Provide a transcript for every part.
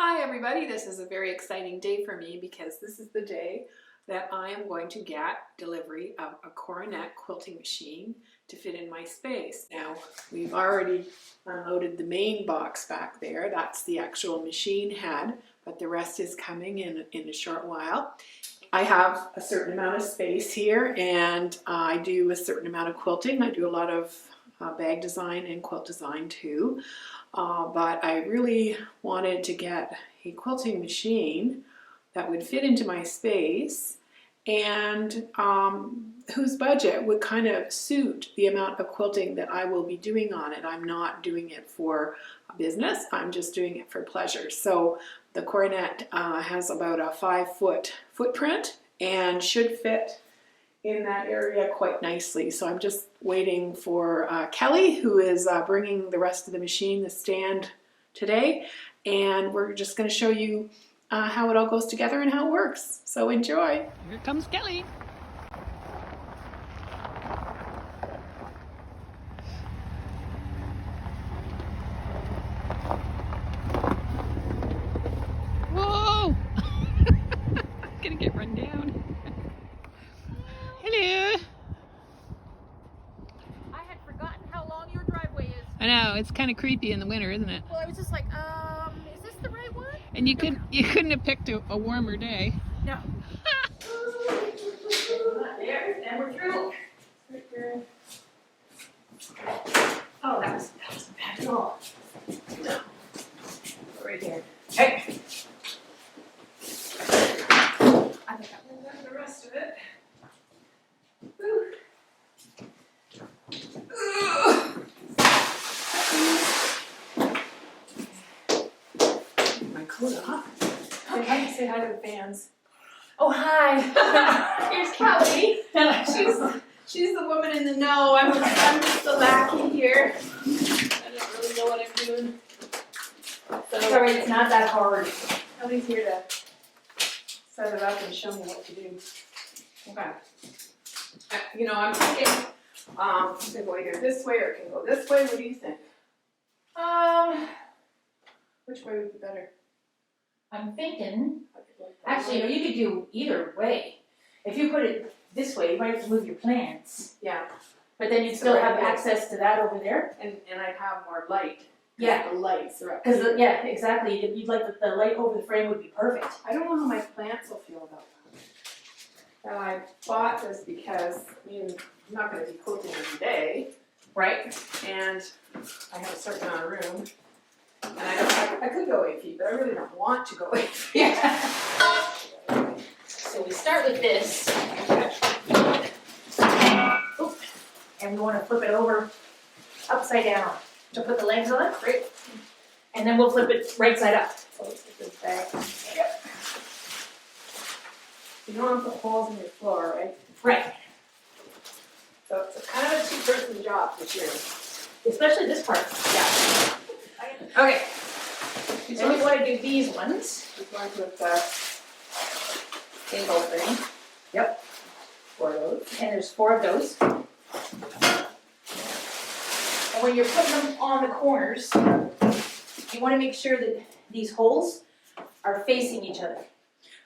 Hi everybody, this is a very exciting day for me because this is the day that I am going to get delivery of a Coronet quilting machine to fit in my space. Now, we've already unloaded the main box back there. That's the actual machine head, but the rest is coming in a short while. I have a certain amount of space here and I do a certain amount of quilting. I do a lot of bag design and quilt design too. But I really wanted to get a quilting machine that would fit into my space and whose budget would kind of suit the amount of quilting that I will be doing on it. I'm not doing it for a business, I'm just doing it for pleasure. So the Coronet has about a 5-foot footprint and should fit in that area quite nicely. So I'm just waiting for Kelley, who is bringing the rest of the machine, the stand, today, and we're just going to show you how it all goes together and how it works. So enjoy. Here comes Kelley. Whoa! Gonna get run down. Hello. I had forgotten how long your driveway is. I know, it's kind of creepy in the winter, isn't it? Well, I was just like, is this the right one? And you couldn't have picked a warmer day. No. There, and we're through. Oh, that was bad at all. No. Right here. Hey. I think I'm going to the rest of it. Woo. My coat off. Okay, say hi to the fans. Oh, hi. Here's Kelley. She's the woman in the know. I'm just the lackey here. I don't really know what I'm doing. So, Sorry, it's not that hard. Kelley's here to set it up and show me what to do. Okay. You know, I'm thinking it can go either this way or it can go this way. What do you think? Which way would be better? I'm thinking, I could like that actually, way. you could do either way. If you put it this way, you might have to move your plants. Yeah. But then you'd still have access to that over there. And I'd have more light. Yeah. The lights are up. Because, yeah, exactly. You'd like the light over the frame would be perfect. I don't know how my plants will feel about that. Now I bought this because, I mean, I'm not going to be quilting every day, Right. and I have a certain amount of room, and I could go 8 feet, but I really don't want to go 8 feet. Yeah. So we start with this. Oop. And we want to flip it over upside down to put the legs on. Great. And then we'll flip it right side up. So let's get this back. Yep. You don't want to put holes in your floor, right? Right. So it's kind of a two-person job this year. Especially this part. Yeah. Okay. And we want to do these ones. This one's with the single thing. Yep. 4 of those. And there's 4 of those. And when you're putting them on the corners, you want to make sure that these holes are facing each other.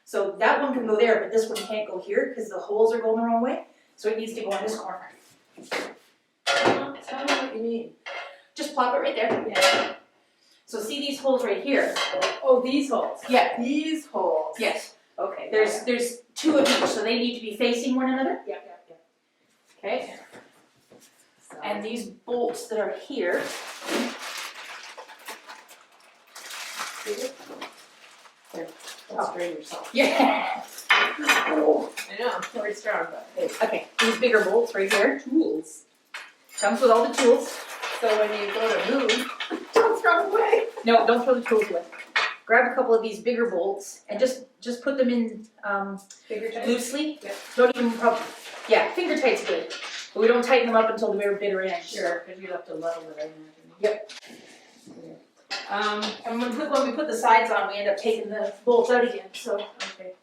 So that one can go there, but this one can't go here because the holes are going the wrong way. So it needs to go on this corner. Tell me what you mean. Just plop it right there. Yeah. So see these holes right here? Oh, these holes. Yeah. These holes. Yes. Okay. There's 2 of each, so they need to be facing one another. Yeah. Okay. So. And these bolts that are here. There. Don't strain yourself. Yeah. Oh, I know. Very strong, but hey. Okay. These bigger bolts right here. Tools. Comes with all the tools. So when you go to move, don't throw them away. No, don't throw the tools away. Grab a couple of these bigger bolts and just put them in Bigger tight. loosely. Yeah. Don't even yeah, finger tight's good. But we don't tighten them up until the very bitter end. Sure, because you have to level it, I imagine. Yep. Yeah. And when we put the sides on, we end up taking the bolts out again. So Okay.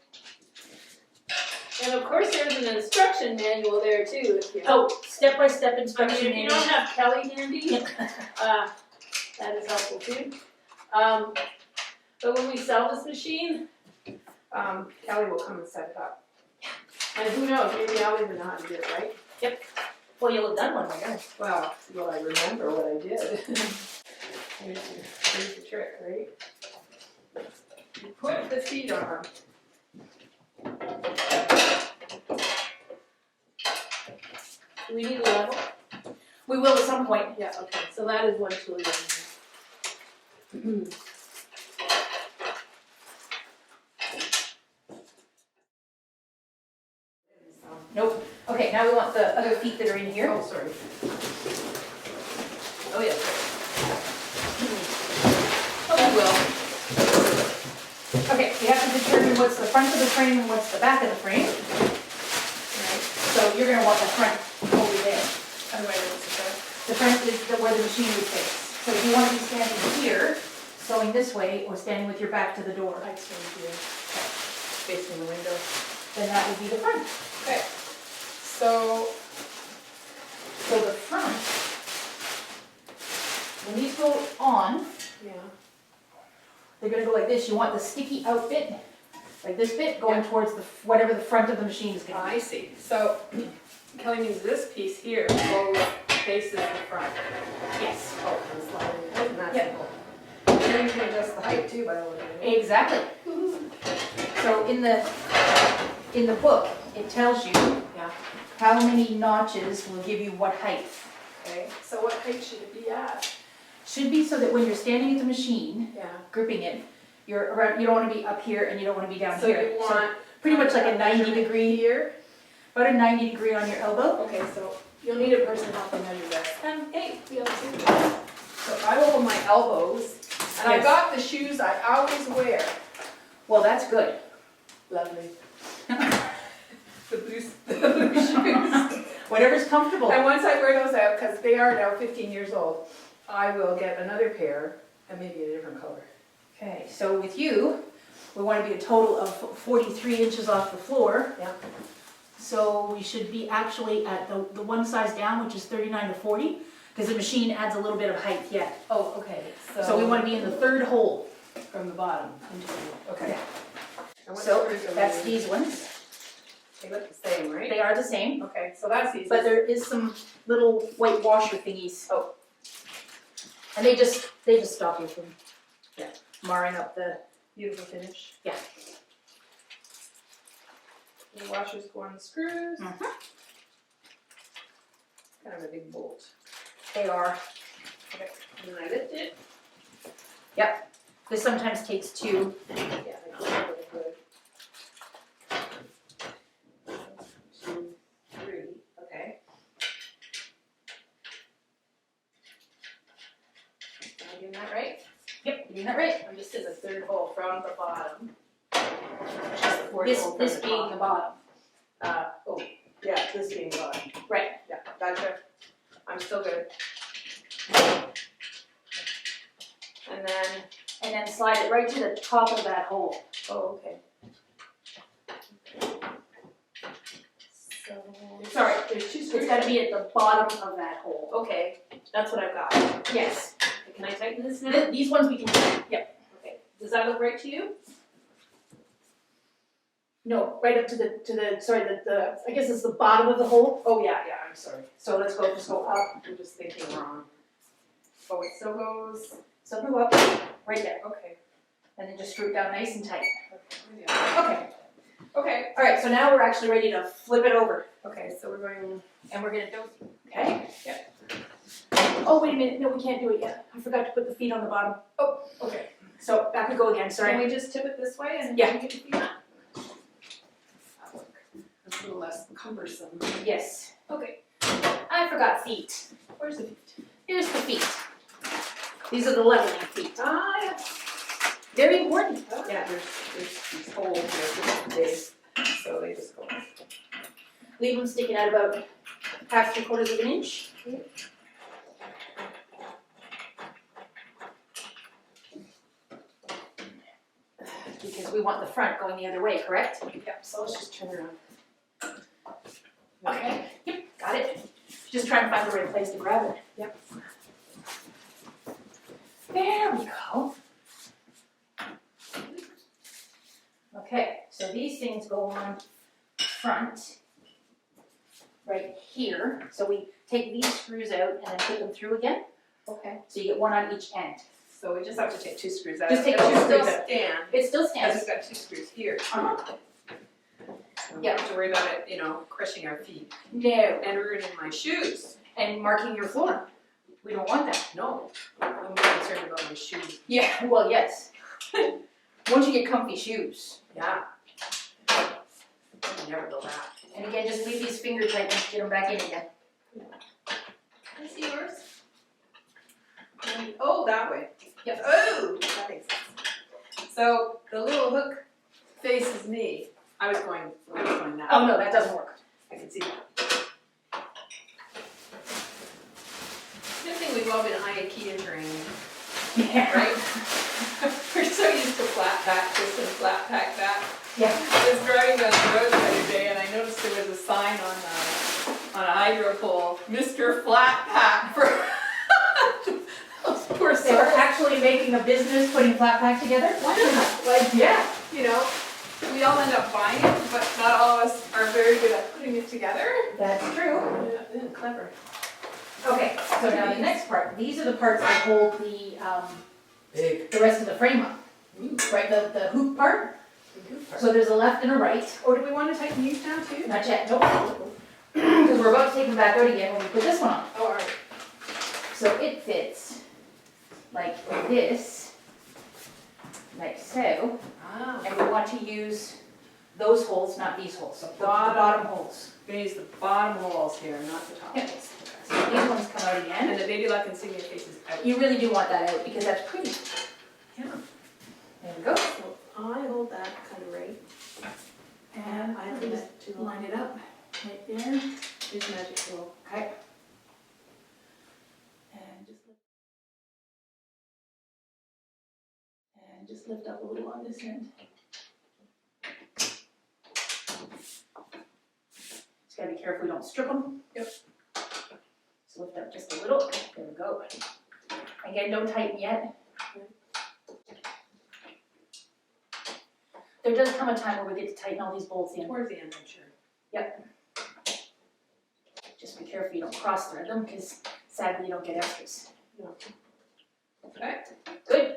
And of course, there's an instruction manual there too. If you step-by-step I instruction mean, if you don't manual. have Kelley handy, that is helpful too. So when we sell this machine, Kelley will come and set it up. And who knows, maybe I'll even know how to do it, right? Yep. Well, you'll have done one, my goodness. Well, will I remember what I did? Here's the trick, right? You put the feet on. Do we need a level? We will at some point. Yeah, okay, so that is one tool you're using. Nope. Okay, now we want the other feet that are in here. Oh, sorry. Oh, yeah. Oh, we will. Okay, we have to determine what's the front of the frame and what's the back of the frame. Alright, so you're gonna want the front over there. How do I know what's the front? The front is where the machine would face. So if you want to be standing here, sewing this way, or standing with your back to the door, I stand here, facing the window. then that would be the front. Okay. So So the front, when these go on, yeah. they're gonna go like this. You want the sticky out bit, like this bit, going towards the whatever the front of the machine is gonna be. I see. So Kelley means this piece here goes faces the front. Yes. Oh, I'm sliding. Isn't that Yeah. simple? And then you can adjust the height too by the way. Exactly. So in the book, it tells you Yeah. how many notches will give you what height. Okay. So what height should it be at? Should be so that when you're standing at the machine, Yeah. gripping it, you're around, you don't want to be up here and you don't want to be down So here. you want pretty much like a 90 degree, here. about a 90 degree on your elbow. Okay, so you'll need a person to help you measure this. Hey, the other two. So I will hold my elbows, and I Yes. got the shoes I always wear. Well, that's good. Lovely. The blue shoes. Whatever's comfortable. And once I wear those out, because they are now 15 years old, I will get another pair and maybe a different color. Okay, so with you, we want to be a total of 43 inches off the floor. Yeah. So we should be actually at the one size down, which is 39 to 40, because the machine adds a little bit of height yet. Oh, okay. So we want to be in the third hole. from the bottom into the okay. Yeah. And what So screws are that's we- these ones. They look the same, right? They are the same, Okay, so that's these. but there is some little white washer thingies. Oh. And they just stop you from Yeah. marring up the, Beautiful finish. Yeah. The washers go on the screws. Mhm. Kind of a big bolt. they are. Okay, and then I lift it. This sometimes takes two. Yeah, I know, really good. 2, 3, okay. Am I doing that right? Yep, you're doing that right. I'm just in the third hole from the bottom. Which is the fourth hole from This the being the bottom. Oh, yeah, this being the bottom. Right. Yeah, gotcha. I'm still good. And then, slide it right to the top of that hole. oh, okay. So, Sorry, there's 2 It's screws. gotta be at the bottom of that hole. Okay, that's what I've got. Yes. Can I tighten this now? These ones we can, yep. Okay, does that look right to you? No, right up to the, sorry, the, I guess it's the bottom of the hole. Oh, yeah, I'm sorry. So let's go, just go up. I'm just thinking wrong. Oh, it still goes, So go up, right there. okay. And then just screw it down nice and tight. Okay, yeah. Okay. Okay, All right, so now we're actually ready to flip it over. okay, so we're going, And we're gonna do, okay? Yeah. Oh, wait a minute, no, we can't do it yet. I forgot to put the feet on the bottom. oh, okay. So back we go again, Can sorry. we just tip it this way and Yeah. get the feet on? That'll work. It's a little less cumbersome. Yes. Okay, I forgot feet. where's the feet? Here's the feet. These are the leveling feet. Ah, yeah. Very important. Yeah, there's these holes here for the base, so they just go. Leave them sticking out about 3/4 of an inch. Because we want the front going the other way, correct? Yep, so let's just turn around. Okay. Yep, got it. Just trying to find the right place to grab it. Yep. There we go. things go on front, right here. So we take these screws out and then put them through again. Okay. So you get one on each end. So we just have to take 2 screws out. Just take It'll 2 still screws out. stand. It still Because stands. we've got 2 screws here. Uh-huh. So we don't have to worry about it, you know, crushing our feet. No. And ruining my shoes. And marking your floor. We don't want that. No. I'm more concerned about my shoes. Yeah, well, yes. Once you get comfy shoes. Yeah. I never go back. And again, just leave these finger tight and get them back in again. Can I see yours? Oh, that way. Yep. Oh, that makes sense. So the little hook faces me. I was going that Oh way. no, that doesn't work. I can see that. Good thing we've all been IKEA trained, Yeah. right? We're so used to flat pack this and flat pack that. Yeah. I was driving down the road the other day and I noticed there was a sign on a hydro pole, Mr. Flat Pack for those poor They were souls. actually making a business putting flat pack together? Why not? Like, yeah, you know, we all end up buying it, but not all of us are very good at putting it together. That's true. Yeah, clever. Okay, so now the next part, these are the parts that hold Big. the rest of the frame up. Right, the hoop part. So there's a left and a right. Or do we want to tighten these down too? Not yet, nope. Because we're about to take them back out again when we put this one on. Oh, all right. So it fits like this, like so. Ah, And we want to use those holes, not these holes. So the Bottom. bottom holes. we're gonna use the bottom holes here, not the top Yeah. holes. So these ones come out again. And the baby luck insignia faces out. You really do want that out because that's pretty. Yeah. There we go. So I hold that kind of right. And I just let to line it up right there. Here's magic tool. Okay. And just lift up a little on this end. Just gotta be careful we don't strip them. Yep. So lift up just a little. There we go. Again, don't tighten yet. There does come a time where we get to tighten all these bolts in. Towards the end, I'm sure. Yep. Just be careful you don't cross thread them because sadly you don't get extras. Okay. Good.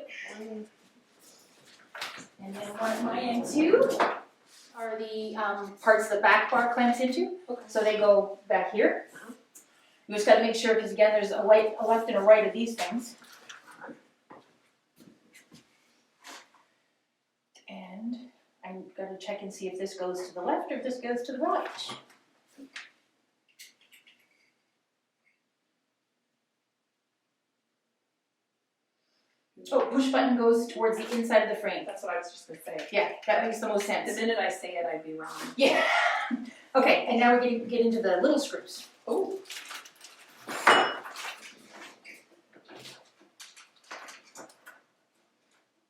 And then one at my end too are the parts the back bar clamps into. Okay. So they go back here. You just gotta make sure because again there's a left and a right of these things. And I'm gonna check and see if this goes to the left or if this goes to the right. Oh, push button goes towards the inside of the frame. That's what I was just gonna say. Yeah, that makes the most The sense. minute I say it, I'd be wrong. Yeah. Okay, and now we're getting get into the little screws. Oh.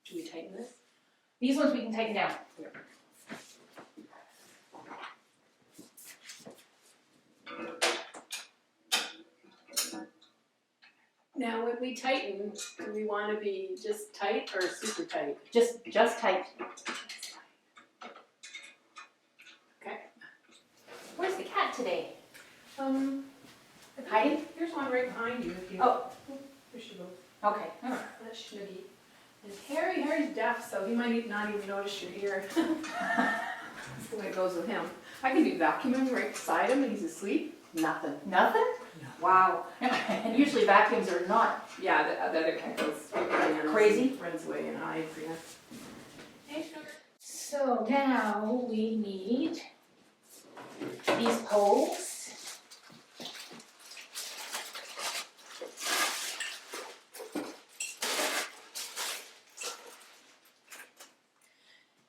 Do we tighten this? These ones we can tighten down. Now, when we tighten, do we want to be just tight or super tight? Just tight. Okay. Where's the cat today? Hiding? There's one right behind you. If you. Oh. There she goes. Okay. All right. That's Schnoogie. And Harry's deaf, so he might not even notice you're here. That's the way it goes with him. I can be vacuuming right beside him and he's asleep. Nothing. Nothing? Wow. And usually vacuums are not. Yeah, the other cat goes bananas Crazy. and runs away and hides. Yeah. Hey, sugar. So now we need these poles.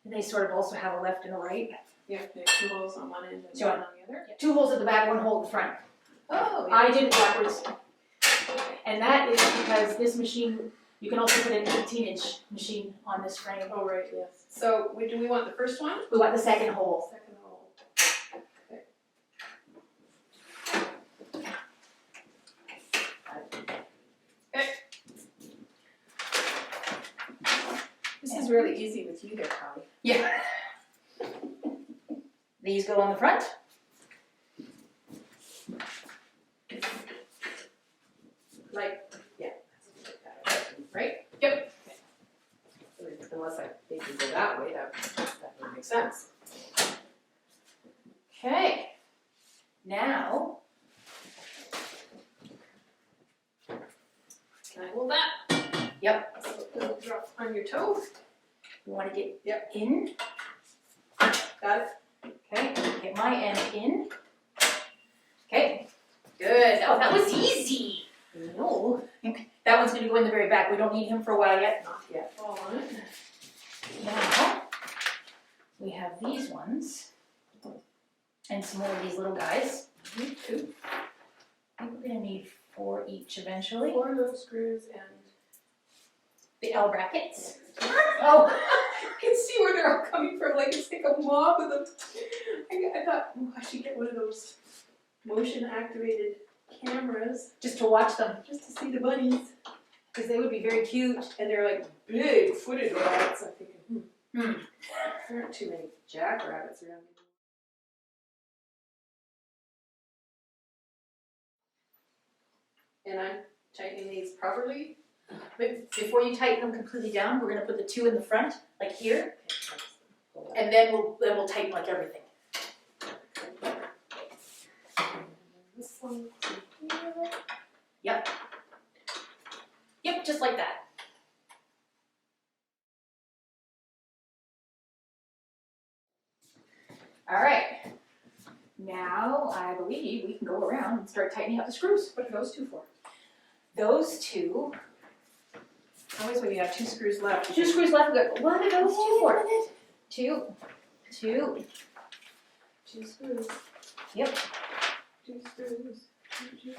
And they sort of also have a left and a right. Yeah, there's 2 holes on one end and Sure. one on the other. 2 holes at the back, 1 hole at the front. Oh, yeah. I did it backwards. And that is because this machine, you can also put an 18-inch machine on this frame. Oh, right, yes. So, do we want the first one? We want the second hole. Second hole. Okay. This is really easy with you there, Holly. Yeah. These go on the front. Like, yeah, right? Yep. Unless I think we go that way, that would make sense. Okay. Now, Can I hold that? yep, So don't drop on your toe. you want to get Yep. in. Got it? Okay, get my end in. Okay, good. Oh, that was easy. No, That one's going to go in the very back. We don't need him for a while yet. not yet. Fall on it. Now, we have these ones. And some more of these little guys. Two. I think we're going to need 4 each eventually. 4 little screws and The L brackets. Oh, I can see where they're all coming from. Like it's like a mob of them. I thought, oh, I should get one of those motion activated cameras just to watch them. just to see the bunnies. Because they would be very cute and they're like big footed rabbits. I'm thinking, there aren't too many jackrabbits around me. And I'm tightening these properly. But before you tighten them completely down, we're going to put the 2 in the front, like here. Okay, And then we'll tighten like everything. this one here. Yep, just like that. All right. Now, I believe we can go around and start tightening up the screws. What are those 2 for? Those 2, Always when you have 2 screws left. 2 screws left. What are those 2 for? 2, 2. 2 screws. Yep. 2 screws.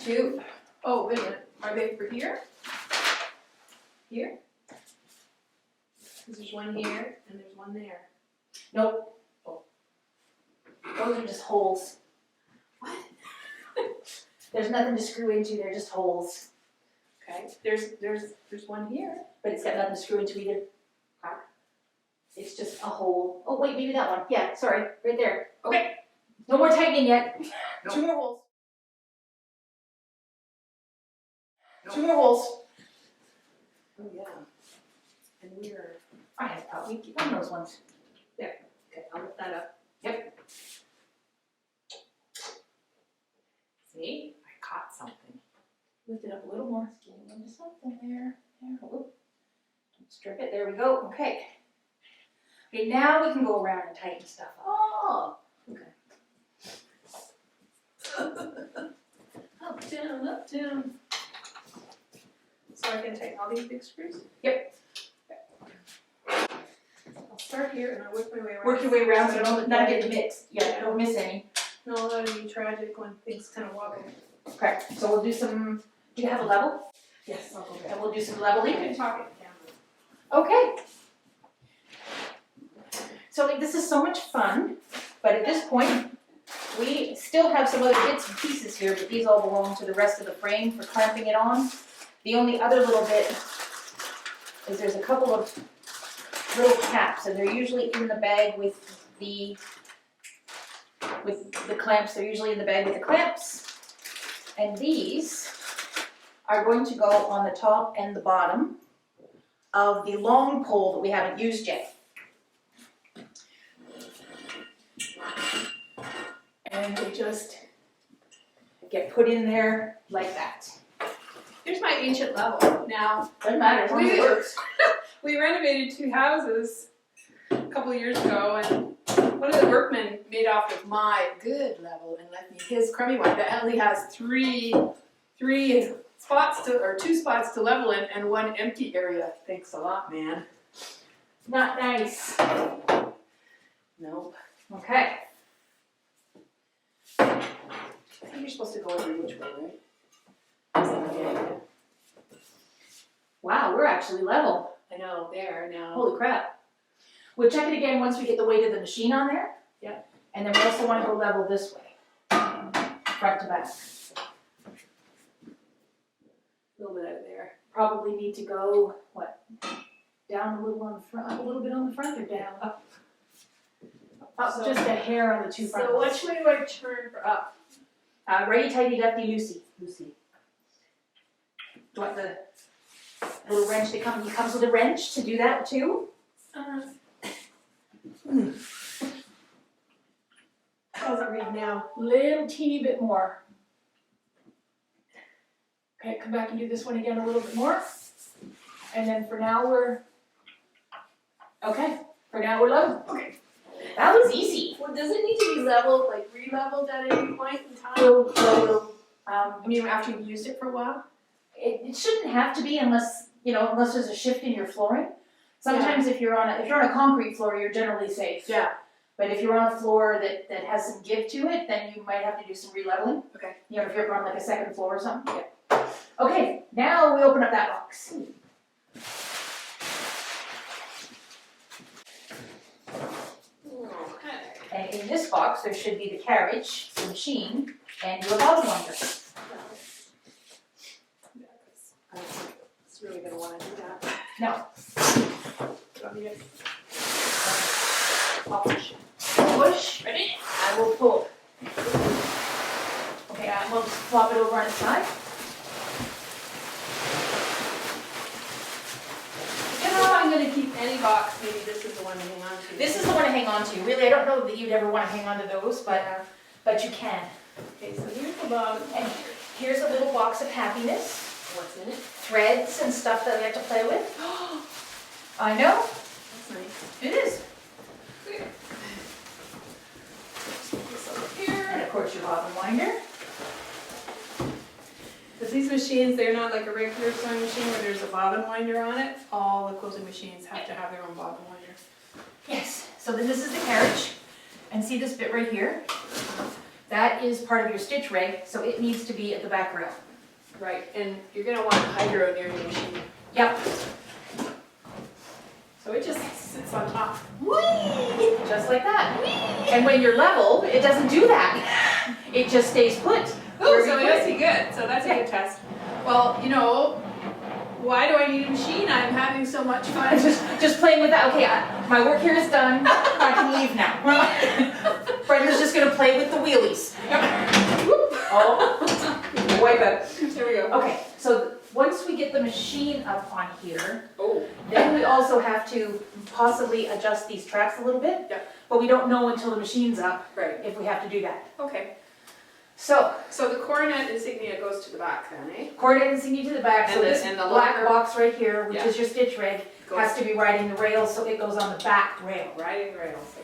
2. Oh, wait a minute. Are they for here? Here? Because there's one here and there's one there. Nope. Those are just holes. What? There's nothing to screw into, they're just holes. Okay. There's one here. But it's got nothing to screw into either. It's just a hole. Oh wait, maybe that one. Yeah, sorry, right there. Okay. No more tightening yet. No. 2 more holes. No. 2 more holes. Oh yeah. And we're I have probably keep on those ones. okay. I'll lift that up. Yep. See? I caught something. Lift it up a little more. It's getting into something there. There. Whoop. Don't strip it. There we go. Okay. Okay, now we can go around and tighten stuff up. Oh. Okay. Up, down, up, down. So I can tighten all these big screws? Yep. I'll start here and I'll work my way around. Work your way around so don't that get mixed. Yeah, don't miss any. No, that would be tragic when things kind of wobble. Correct. So we'll do some. Do you have a level? Yes, I'll go back. And we'll do some You leveling. can talk at the camera. Okay. So like, this is so much fun, but at this point, we still have some other bits and pieces here, but these all belong to the rest of the frame for clamping it on. The only other little bit is there's a couple of little caps, and they're usually in the bag with the clamps. They're usually in the bag with the clamps. And these are going to go on the top and the bottom of the long pole that we haven't used yet. And they just get put in there like that. Here's my ancient level. Now, Doesn't matter, as long as it works. we renovated 2 houses a couple of years ago, and one of the workmen made off with my good level and left me his crummy one that only has 3 spots to, or 2 spots to level in and 1 empty area. Thanks a lot, man. Not nice. Nope. Okay. I think you're supposed to go every which way, right? Yeah. Wow, we're actually level. I know, there now. Holy crap. We'll check it again once we get the weight of the machine on there. Yeah. And then we also want to go level this way. Front to back. A little bit out of there. Probably need to go, what? Down a little on the front, up a little bit on the front or down? Up. Up just a hair on the two front So ones. which way do I turn for up? Righty tighty lefty loosey. Loosey. Do you want the little wrench that comes? He comes with a wrench to do that too. How's it read now? Little teeny bit more. Okay, come back and do this one again a little bit more. And then for now we're, okay, for now we're level. Okay. That was easy. Well, does it need to be leveled, like re-leveled at any point in time? I mean, after you've used it for a while? It shouldn't have to be unless, unless there's a shift in your flooring. Sometimes if you're on a concrete floor, you're generally safe. Yeah. But if you're on a floor that has some give to it, then you might have to do some re-leveling. Okay. If you're on like a second floor or something. Yeah. Okay, now we open up that box. Okay. And in this box, there should be the carriage, the machine, and your bottom winder. It's really gonna wanna do that. No. I'll push. Push. Ready? I will pull. Okay, we'll just flop it over on its side. I'm gonna keep any box, maybe this is the one to hang on to. This is the one to hang on to. Really, I don't know that you'd ever want to hang on to those, but you can. Okay, so here's the bottom. And here's a little box of happiness. What's in it? Threads and stuff that we have to play with. I know. That's nice. It is. Stick this over here. And of course your bottom winder. Because these machines, they're not like a regular sewing machine where there's a bottom winder on it. All the quilting machines have to have their own bottom winder. Yes. So then this is the carriage. And see this bit right here? That is part of your stitch reg, so it needs to be at the back rail. Right, and you're gonna want hydro near your machine. Yep. So it just sits on top. Whee! Just like that. Whee! And when you're level, it doesn't do that. It just stays put. Oh, so it must be good. So that's a good test. Well, why do I need a machine? I'm having so much fun. Just playing with that. Okay, my work here is done. I can leave now. Brenda's just gonna play with the wheelies. Oh, wipe it. There we go. Okay, so once we get the machine up on here, Oh. then we also have to possibly adjust these tracks a little bit. Yeah. But we don't know until the machine's up Right. if we have to do that. Okay. So, So the coronet insignia goes to the back then, eh? coordinate insignia to the back. And So the- this and the black longer- box right here, which Yeah. is your stitch reg, has to be riding the rail, so it goes on the back rail. Riding rails.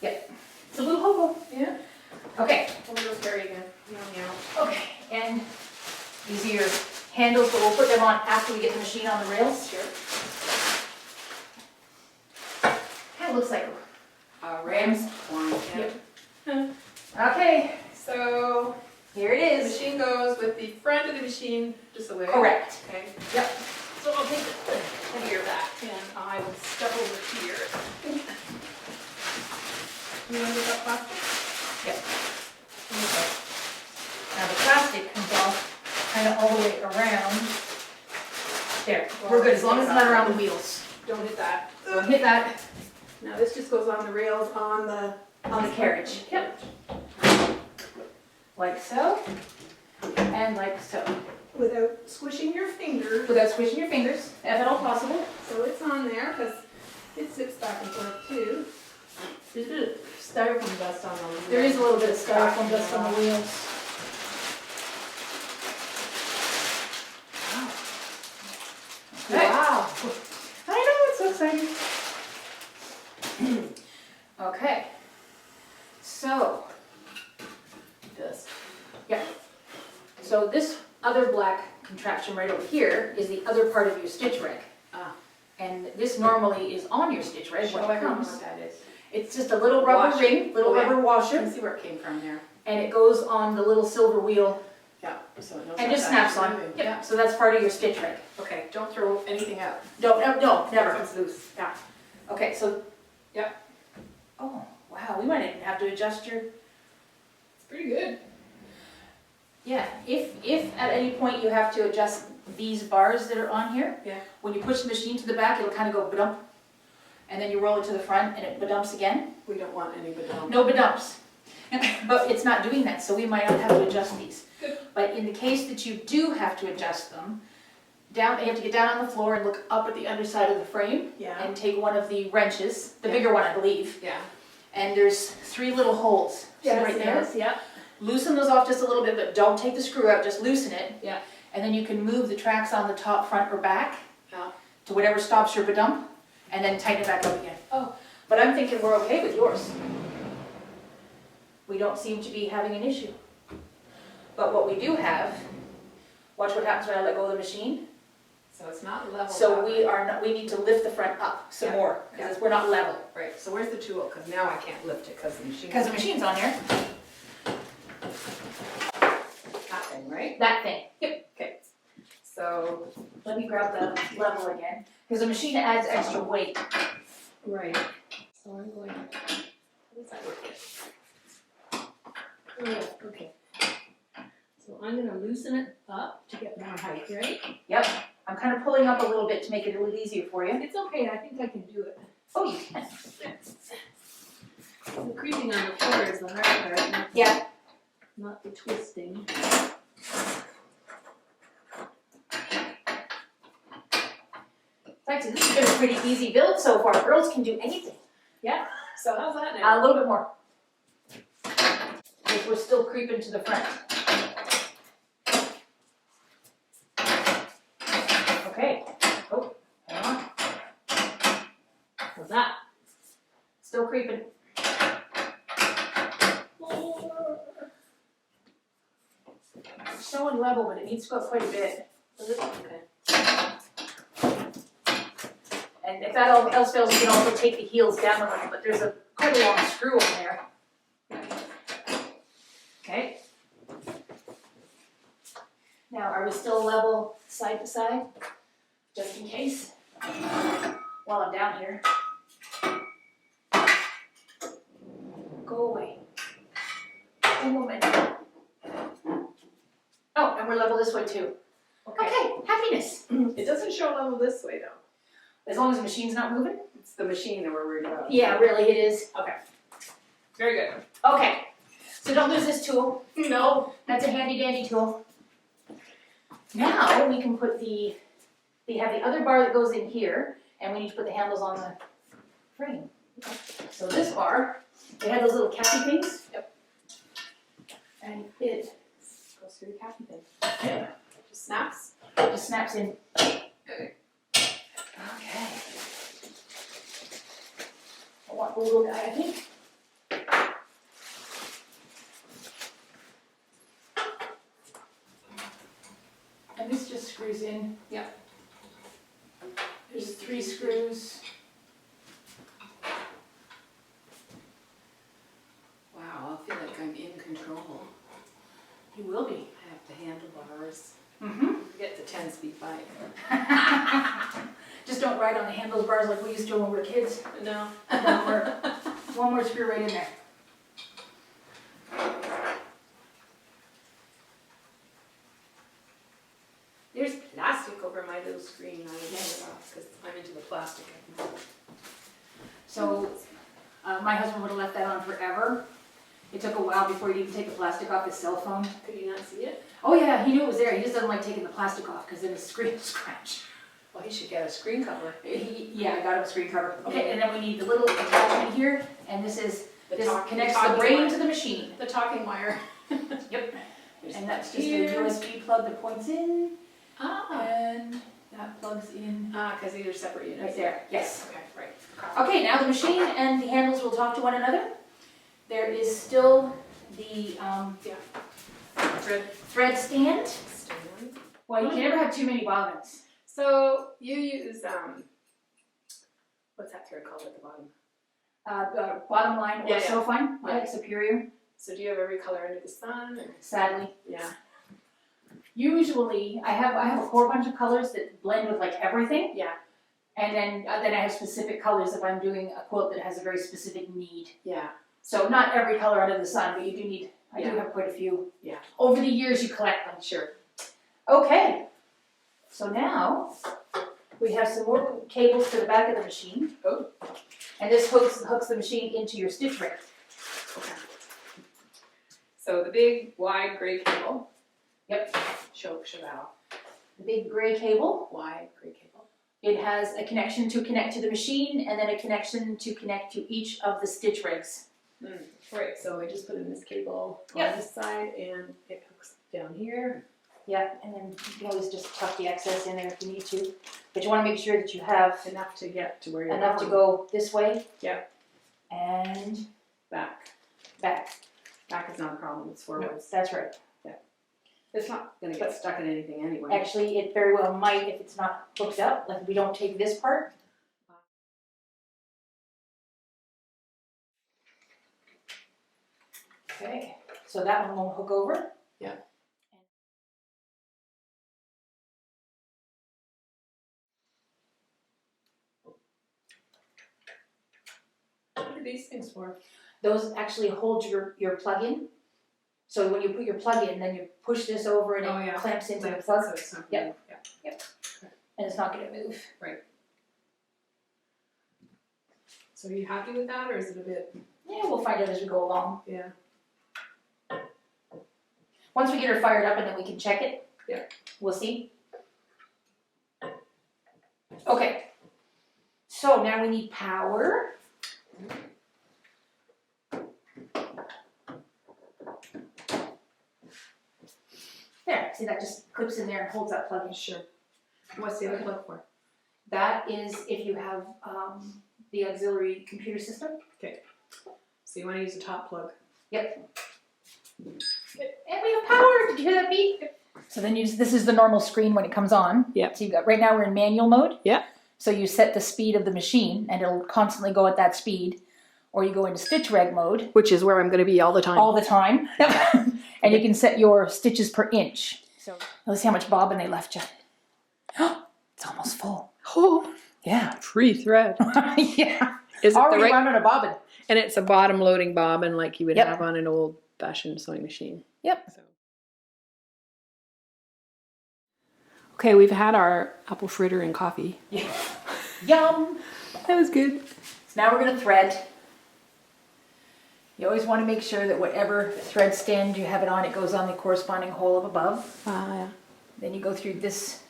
Okay. It's a little hobo. Yeah. Okay, We'll go carry again. Meow meow. okay, and these are your handles, but we'll put them on after we get the machine on the rails. Sure. Kind of looks like Ram's horn. Yeah. Okay, So here it the is. machine goes with the front of the machine this way. Correct. Okay. Yep. So I'll take the heavier back. And I will step over here. You want to get that plastic? Yep. Okay. Now the plastic comes off kind of all the way around. There, we're good, as long as it's not around the wheels. Don't hit that. So hit that Now this just goes on the rails on the carriage. Yep. Like so, and like so. without squishing your fingers. Without squishing your fingers, if at all possible. So it's on there because it sits back and forth too. There's a bit of styrofoam dust on the There is a little bit of styrofoam dust on the wheels. Okay. Wow. I know, it's so exciting. Okay. So, so this other black contraption right over here is the other part of your stitch reg. Ah. And this normally is on your stitch reg Show when it everyone comes. what that is. It's just a little rubber Washer. ring, little Oh, yeah. rubber You washer, can see where it came from there. and it goes on the little silver wheel Yeah. So it knows and what just that snaps is on. moving. Yep. So that's part of your stitch reg. Okay, don't throw anything out. No, It never. comes loose. Yeah. Okay, so. Yep. Oh, wow, we might even have to adjust your. It's pretty good. Yeah, if at any point you have to adjust these bars that are on here. Yeah. When you push the machine to the back, it'll kind of go ba-dump. and then you roll it to the front and it badumps again. We don't want any badump. No badumps. But it's not doing that, so we might not have to adjust these. Good. But in the case that you do have to adjust them, you have to get down on the floor and look up at the underside of the frame Yeah. and take one of the wrenches, the Yeah. bigger one I believe, Yeah. and there's 3 little holes. See right there? Yeah. Loosen those off just a little bit, but don't take the screw out, just loosen it. Yeah. And then you can move the tracks on the top, front, or back Yeah. to whatever stops your badump, and then tighten it back up again. Oh. But I'm thinking we're okay with yours. We don't seem to be having an issue. But what we do have, watch what happens when I let go of the machine. So it's not level. So up. we need to lift the front up some Yeah. more, because we're not level. Right, so where's the tool? Because now I can't lift it because the machine. Because the machine's on here, That thing, right? that thing. Yep. Okay. So. Let me grab the level again, because the machine adds extra weight. Right. So I'm going. How does that work? Oh, okay. So I'm going to loosen it up to get more height, right? Yep, I'm kind of pulling up a little bit to make it a little easier for you. It's okay. I think I can do it. Oh, you can. The creeping on the floor is the hard part. Yeah. Not the twisting. Actually, this has been a pretty easy build so far. Girls can do anything. Yeah. So how's that now? A little bit more. Because we're still creeping to the front. Okay. Oh, hang on. How's that? Still creeping. It's showing level, but it needs to go up quite a bit. Okay. And if that all else fails, you can also take the heels down a little, but there's quite a long screw in there. Okay. Now, are we still level side to side? Just in case. While I'm down here. Go away. One moment. Oh, and we're level this way too. Okay, happiness. It doesn't show level this way though. As long as the machine's not moving? It's the machine that we're worried about. Yeah, really, it is. Okay. Very good. Okay, so don't lose this tool. No. That's a handy dandy tool. Now we can put we have the other bar that goes in here, and we need to put the handles on the frame. So this bar, it had those little cappy things. Yep. And it Goes through the cappy thing. yeah, Just snaps. just snaps in. Okay. Okay. I want the little guy, I think. And this just screws in. Yep. There's 3 screws. Wow, I feel like I'm in control. You will be. I have the handlebars. Mm-hmm. Forget the 10-speed bike. Just don't ride on the handlebars like we used to when we were kids. No. One more screw right in there. There's plastic over my little screen. I would take it off because I'm into the plastic. So my husband would have left that on forever. It took a while before he'd even take the plastic off his cell phone. Could you not see it? Oh yeah, he knew it was there. He just doesn't like taking the plastic off because then his screen will scratch. Well, he should get a screen cover. Yeah, I got him a screen cover. Okay, and then we need the little attachment here, and this connects the talking brain wire. to the machine. The talking wire. Yep. There's And that's just here. a USB plug that points in, Ah. and that plugs in Because these are separate units. right there. Yes. Okay, right. Okay, now the machine and the handles will talk to one another. There is still the thread stand. Well, you can never have too many bobbins. So you use what's that thread called at the bottom? Bottom line or Yeah, yeah. so fine, Yeah. like Superior, So do you have every color under the sun? Or? sadly. Yeah. Usually, I have a core bunch of colors that blend with like everything. Yeah. And then I have specific colors if I'm doing a quilt that has a very specific need. Yeah. So not every color under the sun, but you do need, I do Yeah. have quite a few. Yeah. Over the years you collect them. Sure. Okay, so now we have some more cables to the back of the machine. Oh. And this hooks the machine into your stitch rig. Okay. So the big wide gray cable. Yep. Show that. The big gray cable. Wide gray cable. It has a connection to connect to the machine and then a connection to connect to each of the stitch rigs. Right, so I just put in this cable Yep. on this side and it hooks down here. Yeah, and then you can always just tuck the excess in there if you need to. But you want to make sure that you have Enough to get to where you're enough to going. go this way. Yep. And Back. back. Back is not a problem, it's forwards. That's right. It's not going to get stuck in anything anyway. Actually, it very well might if it's not hooked up. Like if we don't take this part. Okay, so that one won't hook over. Yeah. What are these things for? Those actually hold your plug in. So when you put your plug in, then you push this over and it clamps into the plug, So it's not Yep. Yeah. and it's not going to move. So are you happy with that, or is it a bit? Yeah, we'll find out as we go along. Yeah. Once we get her fired up and then we can check it. Yeah. We'll see. Okay. So now we need power. There, see that just clips in there and holds that plug in. Sure. What's the other plug for? That is if you have the auxiliary computer system. So you want to use the top plug. Yep. And we have power. Did you hear that beep? So then this is the normal screen when it comes on. Yep. So you got right now we're in manual mode. Yep. So you set the speed of the machine and it'll constantly go at that speed. Or you go into stitch reg mode Which is where I'm going to be all the time. all the time. And you can set your stitches per inch. So let's see how much bobbin they left you. It's almost full. Oh, Yeah. free thread. Yeah. Is it Already the right? running a bobbin. And it's a bottom loading bobbin like you would Yep. have on an old fashioned sewing machine. Yep. So. Okay, we've had our apple fritter and coffee. Yum. That was good. So now we're going to thread. You always want to make sure that whatever thread stand you have it on, it goes on the corresponding hole up above. Yeah. Then you go through this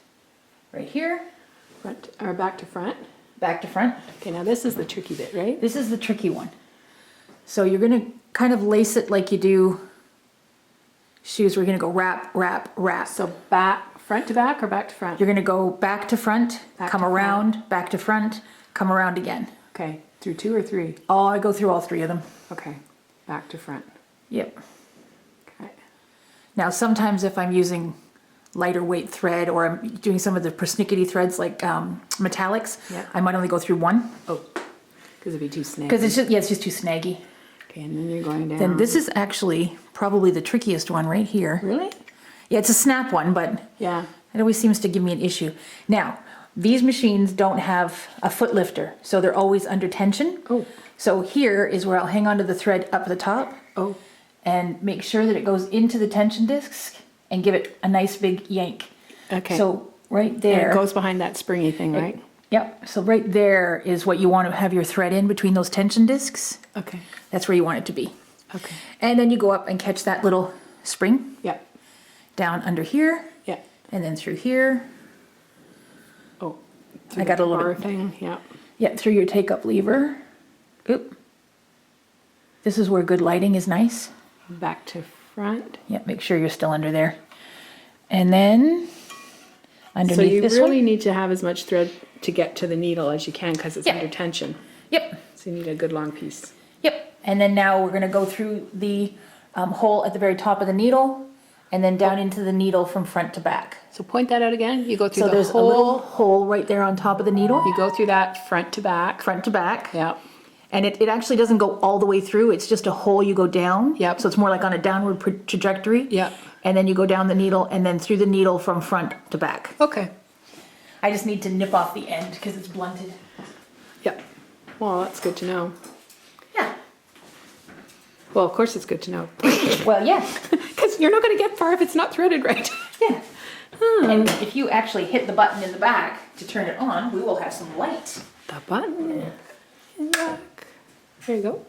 right here, Front or back to front. back to front. Okay, now this is the tricky bit, right? This is the tricky one. So you're going to kind of lace it like you do shoes. We're going to go wrap, wrap, wrap. So back, front to back or back to front? You're going to go back to front, Back come to around, back to front, come around again. Okay, through 2 or 3? Oh, I go through all 3 of them. Okay, back to front. Yep. Okay. Now sometimes if I'm using lighter weight thread or I'm doing some of the persnickety threads like metallics, Yeah. I might only go through 1. Oh, because it'd be too snaggy. Because it's just too snaggy. Okay, and then you're going down. Then this is actually probably the trickiest one right here. Really? Yeah, it's a snap one, but Yeah. it always seems to give me an issue. Now, these machines don't have a foot lifter, so they're always under tension. Oh. So here is where I'll hang onto the thread up at the top Oh. and make sure that it goes into the tension discs and give it a nice big yank. Okay. So right And there. it goes behind that springy thing, right? Yep. So right there is what you want to have your thread in between those tension discs. Okay. That's where you want it to be. Okay. And then you go up and catch that little spring Yeah. down under here Yeah. and then through here. Oh. I got a little bar bit. thing. Yeah. Yeah, through your take up lever. Oop. This is where good lighting is nice. Back to front. Yeah, make sure you're still under there. And then underneath So you this really one. need to have as much thread to get to the needle as you can because it's Yeah. under tension. Yep. So you need a good long piece. Yep. And then now we're going to go through the hole at the very top of the needle and then down into the needle from front to back. So point that out again. You go through So the there's a little hole right there on top of the needle, You go through that front to back. front to back. Yeah. And it actually doesn't go all the way through. It's just a hole you go down. Yep. So it's more like on a downward trajectory. Yep. And then you go down the needle and then through the needle from front to back. Okay. I just need to nip off the end because it's blunted. Yep. Well, that's good to know. Yeah. Well, of course it's good to know. Well, yeah. Because you're not going to get far if it's not threaded right. Yeah. And if you actually hit the button in the back to turn it on, we will have some light. The button in the back. There you go.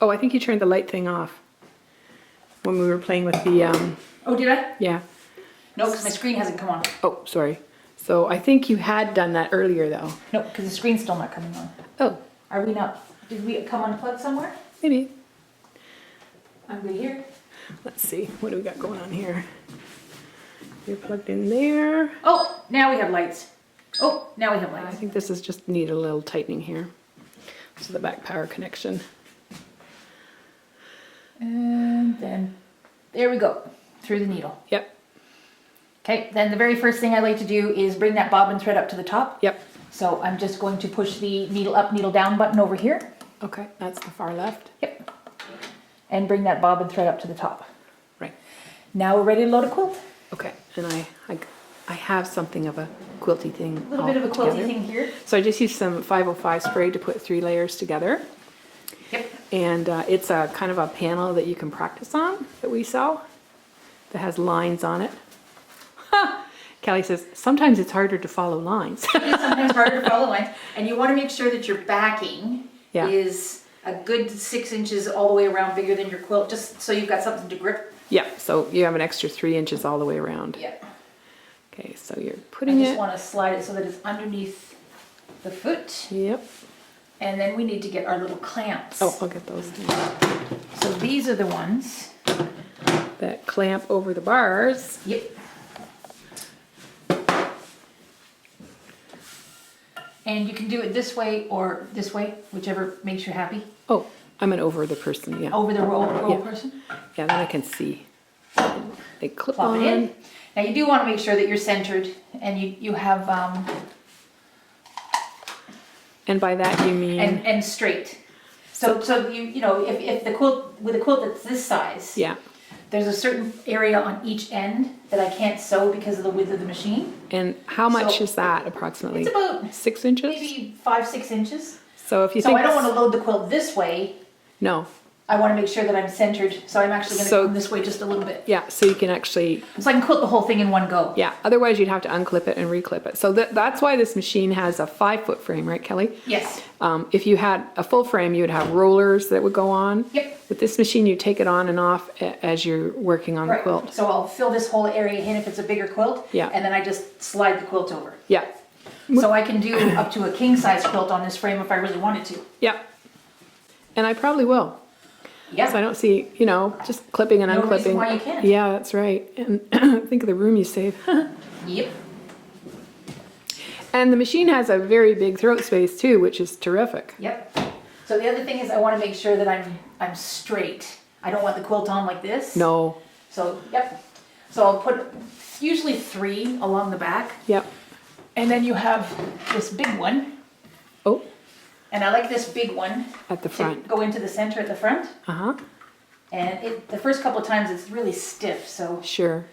Oh, I think you turned the light thing off when we were playing with the, Oh, did I? yeah. No, because my screen hasn't come on. Oh, sorry. So I think you had done that earlier though. No, because the screen's still not coming on. Oh, Are we not? Did we come unplugged somewhere? maybe. I'm good here. Let's see. What do we got going on here? You're plugged in there. Oh, now we have lights. Oh, now we have I lights. think this is just need a little tightening here. So the back power connection. And then, there we go, through the needle. Yep. Okay, then the very first thing I like to do is bring that bobbin thread up to the top. Yep. So I'm just going to push the needle up, needle down button over here. Okay, that's the far left. Yep. And bring that bobbin thread up to the top. Right. Now we're ready to load a quilt. Okay, and I have something of a quilty thing. A little bit of a quilty thing here. So I just used some 505 spray to put 3 layers together. Yep. And it's a kind of a panel that you can practice on that we sell that has lines on it. Kelly says, sometimes it's harder to follow lines. It is sometimes harder to follow lines. And you want to make sure that your backing Yeah. is a good 6 inches all the way around, bigger than your quilt, just so you've got something to grip. Yeah, so you have an extra 3 inches all the way around. Yeah. Okay, so you're I putting just it. want to slide it so that it's underneath the foot. Yep. And then we need to get our little clamps. Oh, I'll get those So these are the ones. that clamp over the bars. Yep. And you can do it this way or this way, whichever makes you happy. Oh, I'm an over the person, yeah. Over the roll Yeah. person. Yeah, then I can see. They clip Plop on. it in. Now you do want to make sure that you're centered and you have And by that you mean? and straight. So you know if the quilt with a quilt that's this size, Yeah. there's a certain area on each end that I can't sew because of the width of the machine. And how much So, is that approximately? It's about 6 inches? maybe 5-6 inches. So if you So think I don't want to load the quilt this way. No. I want to make sure that I'm centered. So I'm actually going to So- come this way just a little bit. Yeah, so you can actually, So I can quilt the whole thing in one go. yeah, otherwise you'd have to unclip it and reclip it. So that's why this machine has a 5-foot frame, right, Kelly? Yes. If you had a full frame, you would have rollers that would go on. Yep. With this machine, you take it on and off as you're working on the Right. quilt. So I'll fill this whole area in if it's a bigger quilt. Yeah. And then I just slide the quilt over. Yeah, So I can do up to a king size quilt on this frame if I really wanted to. yeah. And I probably will. Yeah. So I don't see, just clipping and No unclipping. reason why you can't. Yeah, that's right. And think of the room you save. Yep. And the machine has a very big throat space too, which is terrific. Yep. So the other thing is I want to make sure that I'm straight. I don't want the quilt on like this. No. So, yep. So I'll put usually 3 along the back. Yep. And then you have this big one. Oh, And I like this big one at the to front. go into the center at the front. Uh-huh. And the first couple of times it's really stiff, so, Sure.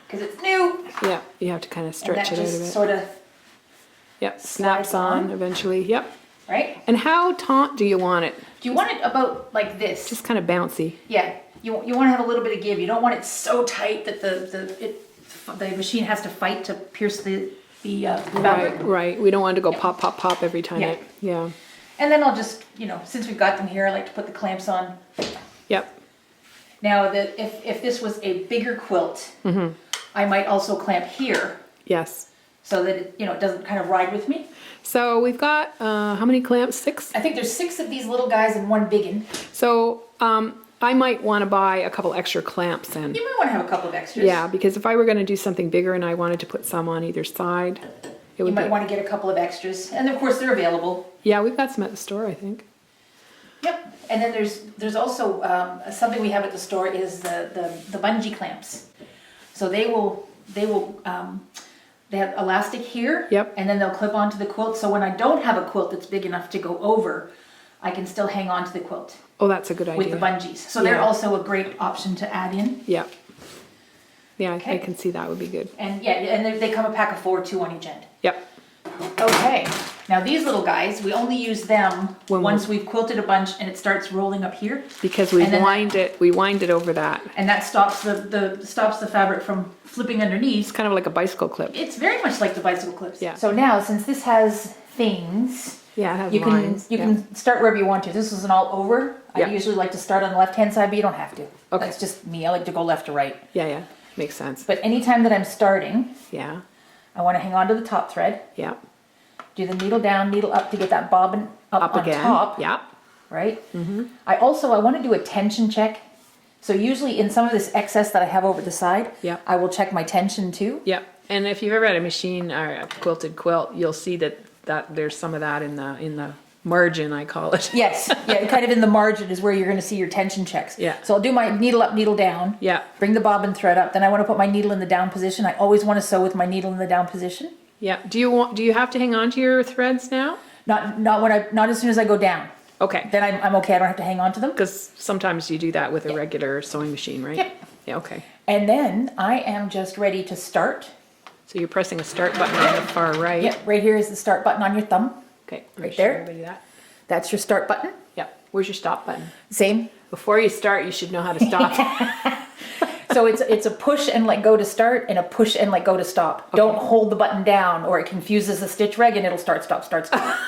because it's new. Yeah, you have to kind of And stretch that it out a just bit. sort of, Yep, snaps on eventually. Yep. right? And how taut do you want it? Do you want it about like this? Just kind of bouncy. Yeah. You want to have a little bit of give. You don't want it so tight that the machine has to fight to pierce the fabric. Right, right. We don't want it to go pop, pop, pop every time. Yeah. Yeah. And then I'll just, since we've got them here, I like to put the clamps on. Yep. Now, if this was a bigger quilt, I might also clamp here Yes. so that it doesn't kind of ride with me. So we've got, how many clamps? 6? I think there's 6 of these little guys and 1 biggin. So I might want to buy a couple extra clamps then. You might want to have a couple of extras. Yeah, because if I were going to do something bigger and I wanted to put some on either side, it You would might be. want to get a couple of extras. And of course they're available. Yeah, we've got some at the store, I think. Yep. And then there's also something we have at the store is the bungee clamps. So they have elastic here. Yep. And then they'll clip onto the quilt. So when I don't have a quilt that's big enough to go over, I can still hang on to the quilt Oh, that's a good idea. with the bungees. So they're Yeah. also a great option to add in. Yeah. Yeah, I Okay. can see that would be good. And yeah, and they come a pack of 4, 2 on each end. Yep. Okay, now these little guys, we only use them When once we've quilted a bunch and it starts rolling up here. Because we And then wind it over that. And that stops the fabric from flipping underneath. It's kind of like a bicycle clip. It's very much like the bicycle clips. Yeah. So now, since this has things, Yeah, it has you lines. can start wherever you want to. This is an all over. Yeah. I usually like to start on the left hand side, but you don't have to. Okay. That's just me. I like to go left to right. Yeah, makes sense. But anytime that I'm starting, Yeah, I want to hang on to the top thread. yeah. Do the needle down, needle up to get that bobbin up on again. top. Yeah. Right? Mm-hmm. I want to do a tension check. So usually in some of this excess that I have over the side, Yeah. I will check my tension too. Yeah. And if you've ever had a machine or a quilted quilt, you'll see that there's some of that in the margin, I call it. Yes, yeah, kind of in the margin is where you're going to see your tension checks. Yeah. So I'll do my needle up, needle down. Yeah. Bring the bobbin thread up. Then I want to put my needle in the down position. I always want to sew with my needle in the down position. Yeah. Do you have to hang on to your threads now? Not as soon as I go down. Okay. Then I'm okay. I don't have to hang on to them. Because sometimes you do that with a regular sewing machine, right? Yep. Yeah, okay. And then I am just ready to start. So you're pressing a start button on the far right. Yep, right here is the start button on your thumb. Okay. let me Right show there. everybody that. That's your start button. Yeah. Where's your stop button? Same. Before you start, you should know how to stop. So it's a push and let go to start and a push and let go to stop. Okay. Don't hold the button down or it confuses the stitch reg and it'll start, stop, start, stop.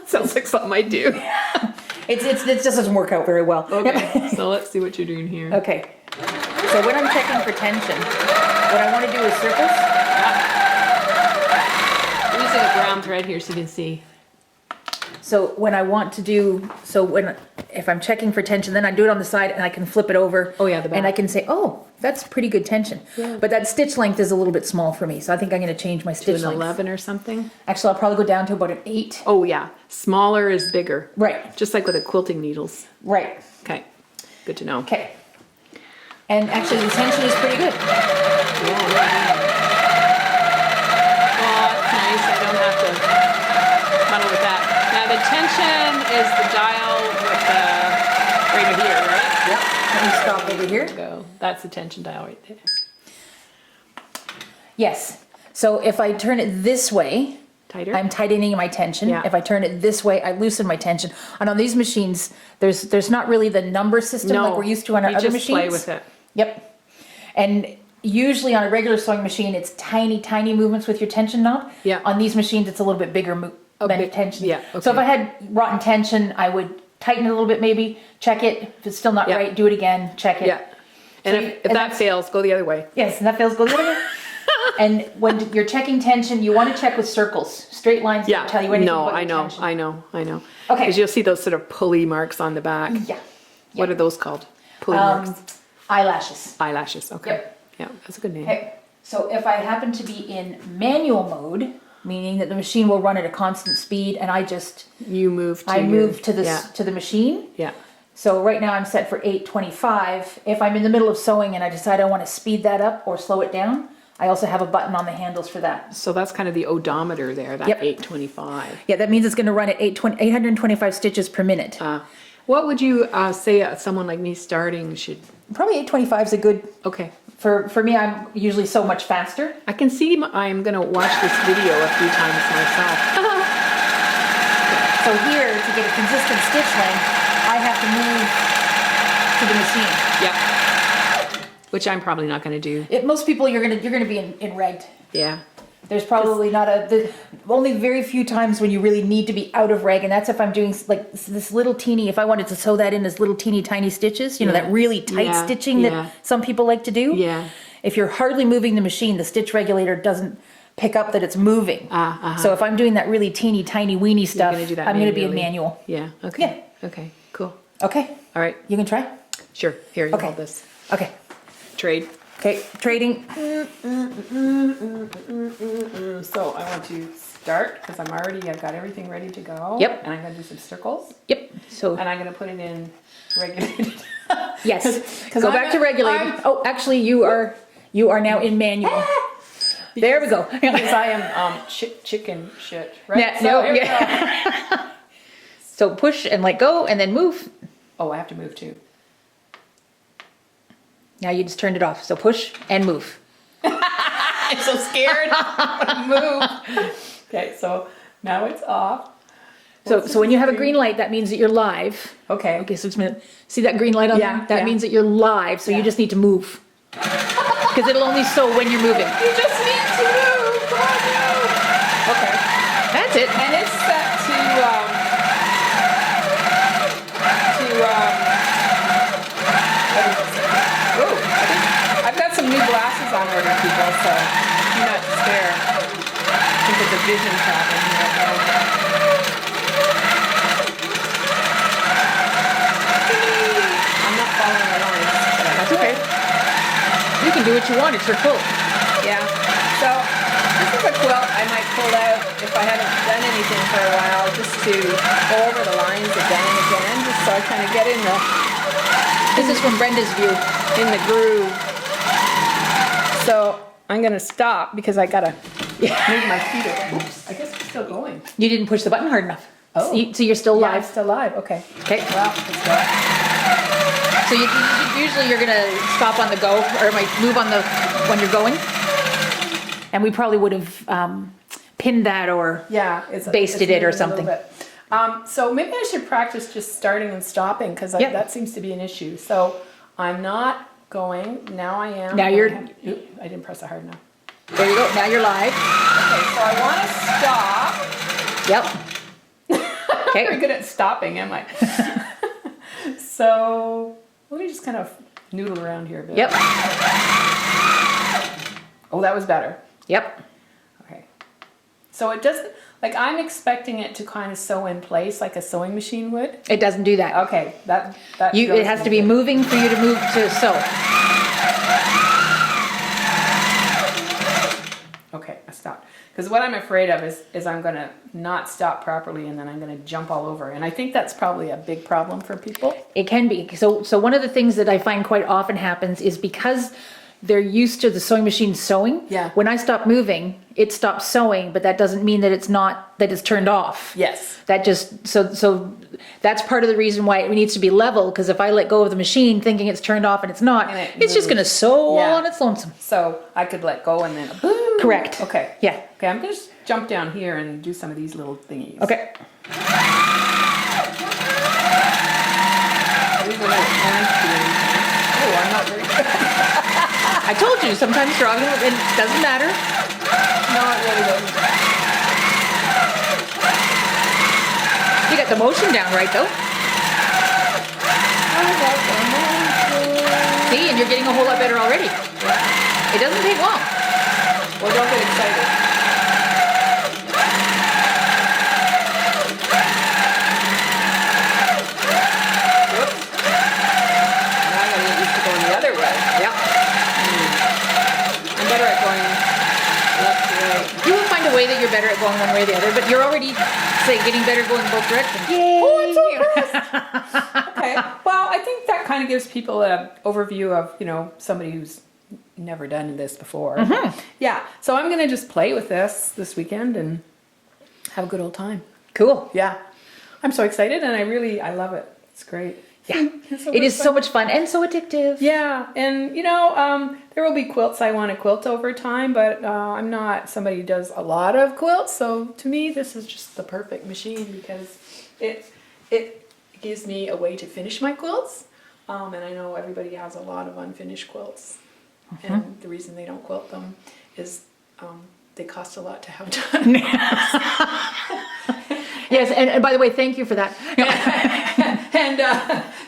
Sounds like something I do. It just doesn't work out very well. Okay, so let's see what you're doing here. Okay. So when I'm checking for tension, what I want to do is circles. I'm using a brown thread here so you can see. So when I want to do, if I'm checking for tension, then I do it on the side and I can flip it over. Oh yeah, the back. And I can say, oh, that's pretty good tension. Yeah. But that stitch length is a little bit small for me. So I think I'm going to change my To stitch an length. 11 or something. Actually, I'll probably go down to about an 8. Oh yeah, smaller is bigger. Right. Just like with the quilting needles. Right. Okay, good to know. Okay. And actually the tension is pretty good. Well, that's nice. I don't have to muddle with that. Now the tension is the dial with the right here, right? Yep. Let me stop over here. Go. That's the tension dial right there. Yes. So if I turn it this way, Tighter. I'm tightening my tension. Yeah. If I turn it this way, I loosen my tension. And on these machines, there's not really the number system like we're used to on our you other just machines. play with it. Yep. And usually on a regular sewing machine, it's tiny, tiny movements with your tension knob. Yeah. On these machines, it's a little bit bigger tension. yeah, So if okay. I had rotten tension, I would tighten it a little bit maybe, check it. If it's still not Yeah. right, do it again, check it. Yeah. And So if that that's- fails, go the other way. Yes, and that feels good. And when you're checking tension, you want to check with circles. Straight lines Yeah. don't tell you anything No, about I your know, tension. I know, I know. Okay. Because you'll see those sort of pulley marks on the back. Yeah. What are those called? Pulley marks. Eyelashes. Eyelashes. Okay. Yep. Yeah, that's a good name. Okay. So if I happen to be in manual mode, meaning that the machine will run at a constant speed and You move to I move to the Yeah. to the machine. Yeah. So right now I'm set for 825. If I'm in the middle of sewing and I decide I want to speed that up or slow it down, I also have a button on the handles for that. So that's kind of the odometer there, that Yep. 825. Yeah, that means it's going to run at 825 stitches per minute. What would you say someone like me starting should... Probably 825 is a good, Okay. for me, I'm usually so much faster. I can see I'm going to watch this video a few times myself. So here, to get a consistent stitch length, I have to move to the machine. Yeah. Which I'm probably not going to do. Most people, you're gonna be in reg. Yeah. There's probably not only very few times when you really need to be out of reg, and that's if I'm doing like this little teeny, if I wanted to sew that in as little teeny tiny stitches, you know, that really tight Yeah, stitching yeah. that some people like to do. Yeah. If you're hardly moving the machine, the stitch regulator doesn't pick up that it's moving. So if I'm doing that really teeny tiny weeny stuff, gonna do that I'm gonna be in manually. manual. Yeah. Okay. Yeah. Okay. Cool. Okay, All right. you can try. Sure. Here, you Okay. hold this. Okay, Trade. okay, trading. So I want to start because I've got everything ready to go. Yep. And I'm going to do some circles. Yep. So And I'm going to put it in regulated. yes, 'cause go I'm back to a- regulated. I'm- Oh, actually, you are now in manual. There we go. Because I am chicken shit, right? Yeah, So no, here we yeah. go. So push and let go and then move. Oh, I have to move too. Now you just turned it off. So push and move. I'm so scared. Move. Okay, so now it's off. So when you have a green light, that means that you're live. Okay. Okay, so it's see that green light on Yeah, there? That yeah. means that you're live, so Yeah. you just need to move. Because it'll only sew when you're moving. You just need to move. Oh, no. Okay. That's it. And it's set to what is it set? Oh, I think I've got some new glasses on order, people, so do not despair. I think it's a vision problem here. I'm not following the lines, but That's okay. You can do what you want. It's your quilt. yeah. So this is a quilt I might pull out if I haven't done anything for a while, just to go over the lines again and again, just so I kind of get in This is from Brenda's view. the groove. So I'm gonna stop because I gotta move my feet around. Oops, I guess we're still going. You didn't push the button hard enough. Oh. So you're still Yeah, live. I'm still live. Okay. Okay. Well, let's go. So usually you're gonna stop on the go, or might move on the when you're going. And we probably would have pinned that or Yeah, Basted it or moving a little something. bit. So maybe I should practice just starting and stopping because Yep. that seems to be an issue. So I'm not going. Now I am. Now you're- Oop, I didn't press it hard enough. there you go. Now you're live. Okay, so I want to stop. Yep. I'm very Okay. good at stopping, am I? So let me just kind of noodle around here a bit. Yep. Oh, that was better. Yep. Okay. So it doesn't, like I'm expecting it to kind of sew in place like a sewing machine would. It doesn't do that. Okay, that It feels has to be good. moving for you to move to sew. Okay, I stopped. Because what I'm afraid of is I'm going to not stop properly and then I'm going to jump all over. And I think that's probably a big problem for people. It can be. So one of the things that I find quite often happens is because they're used to the sewing machine sewing. Yeah. When I stop moving, it stops sewing, but that doesn't mean that it's turned off. Yes. That just so that's part of the reason why it needs to be level, because if I let go of the machine thinking it's turned off and it's not, And it it's just moves. gonna sew Yeah. all on its lonesome. So I could let go and then boom. Correct. Okay. Yeah. Okay, I'm going to just jump down here and do some of these little thingies. Okay. These are little fancy. Oh, I'm not very good. I told you sometimes drawing it doesn't matter. No, it really doesn't. You got the motion down right though. See, and you're getting a whole lot better already. Yeah. It doesn't take long. Well, don't get excited. Whoops. Now I gotta get used to going the other way. Yep. I'm better at going left to right. You will find a way that you're better at going one way or the other, but you're already, say, getting better going both directions. Oh, I'm so impressed. Okay. Well, I think that kind of gives people an overview of, somebody who's never done this before. Yeah. So I'm going to just play with this weekend and have a good old time. Cool. Yeah. I'm so excited and I love it. It's great. Yeah. It is so much fun and so addictive. Yeah, and there will be quilts I want to quilt over time, but I'm not somebody who does a lot of quilts, so to me this is just the perfect machine because it gives me a way to finish my quilts, and I know everybody has a lot of unfinished quilts, and the reason they don't quilt them is they cost a lot to have done. Yes, and by the way, thank you for that. And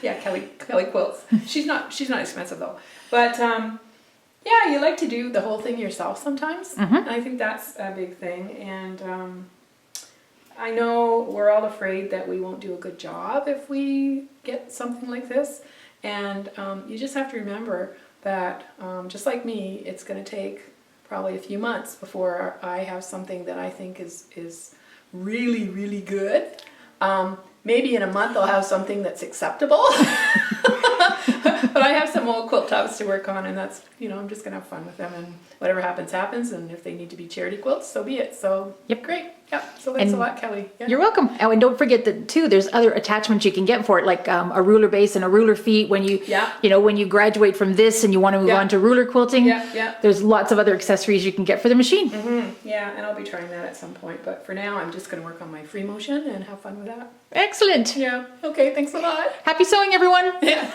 yeah, Kelley quilts. She's not expensive though, but yeah, you like to do the whole thing yourself sometimes. And I think that's a big thing. And I know we're all afraid that we won't do a good job if we get something like this. And you just have to remember that just like me, it's going to take probably a few months before I have something that I think is really, really good. Maybe in a month I'll have something that's acceptable. But But I have some old quilt tops to work on, and that's, you know, I'm just gonna have fun with them, and whatever happens, happens, and if they need to be charity quilts, so be it. So, Yep. great. Yeah, so thanks And a lot, Kelly. Yeah. You're welcome. Oh, and don't forget that too, there's other attachments you can get for it, like a ruler base and a ruler feet when you, Yeah. you know, when you graduate from this and you want to move Yeah. on to ruler quilting. Yeah, yeah. There's lots of other accessories you can get for the machine. Yeah, and I'll be trying that at some point, but for now, I'm just gonna work on my free motion and have fun with that. Excellent. Yeah, okay, thanks a lot. Happy sewing, everyone. Yeah.